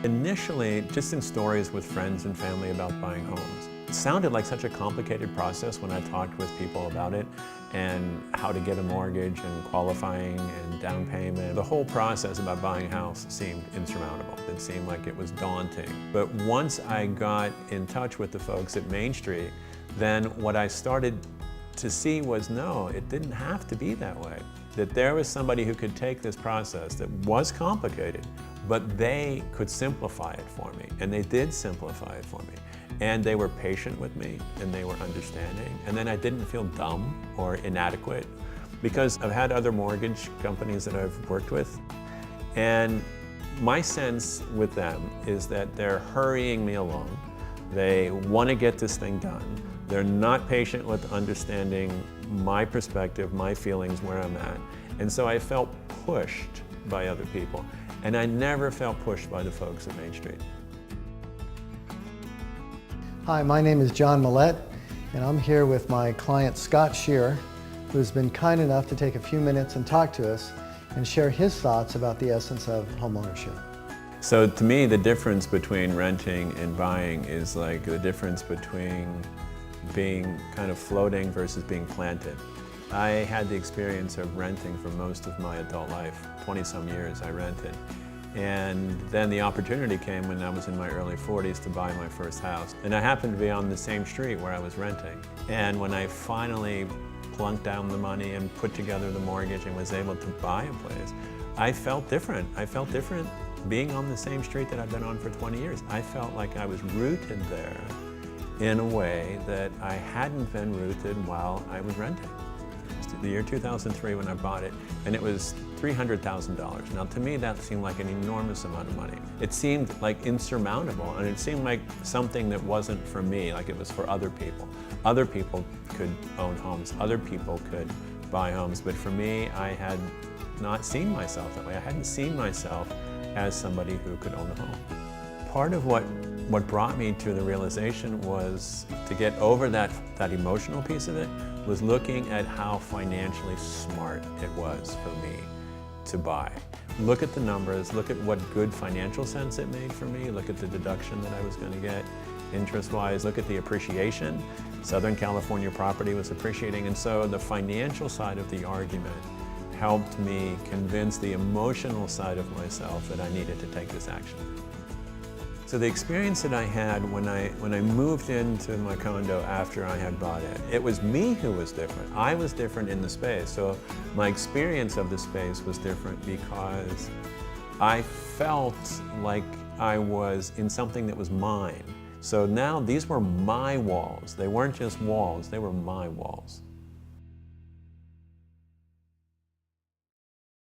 Initially, just in stories with friends and family about buying homes. It sounded like such a complicated process when I talked with people about it and how to get a mortgage and qualifying and down payment. The whole process about buying a house seemed insurmountable. It seemed like it was daunting. But once I got in touch with the folks at MainStreet, then what I started to see was no, it didn't have to be that way. That there was somebody who could take this process that was complicated, but they could simplify it for me. And they did simplify it for me. And they were patient with me, and they were understanding. And then I didn't feel dumb or inadequate, because I've had other mortgage companies that I've worked with. And my sense with them is that they're hurrying me along. They want to get this thing done. They're not patient with understanding my perspective, my feelings, where I'm at. And so I felt pushed by other people. And I never felt pushed by the folks at MainStreet. Hi, my name is John Millette, and I'm here with my client Scott Shearer, who's been kind enough to take a few minutes and talk to us and share his thoughts about the essence of homeownership. So to me, the difference between renting and buying is like the difference between being kind of floating versus being planted. I had the experience of renting for most of my adult life. 20-some years I rented. And then the opportunity came when I was in my early 40s to buy my first house. And I happened to be on the same street where I was renting. And when I finally plunked down the money and put together the mortgage and was able to buy a place, I felt different. I felt different being on the same street that I've been on for 20 years. I felt like I was rooted there in a way that I hadn't been rooted while I was renting. The year 2003 when I bought it, and it was $300,000. Now to me that seemed like an enormous amount of money. It seemed like insurmountable, and it seemed like something that wasn't for me, like it was for other people. Other people could own homes, other people could buy homes, but for me, I had not seen myself that way. I hadn't seen myself as somebody who could own a home. Part of what brought me to the realization was to get over that emotional piece of it, was looking at how financially smart it was for me to buy. Look at the numbers, look at what good financial sense it made for me, look at the deduction that I was going to get interest-wise, look at the appreciation. Southern California property was appreciating, and so the financial side of the argument helped me convince the emotional side of myself that I needed to take this action. So the experience that I had when I moved into my condo after I had bought it, it was me who was different. I was different in the space. So my experience of the space was different because I felt like I was in something that was mine. So now these were my walls. They weren't just walls, they were my walls.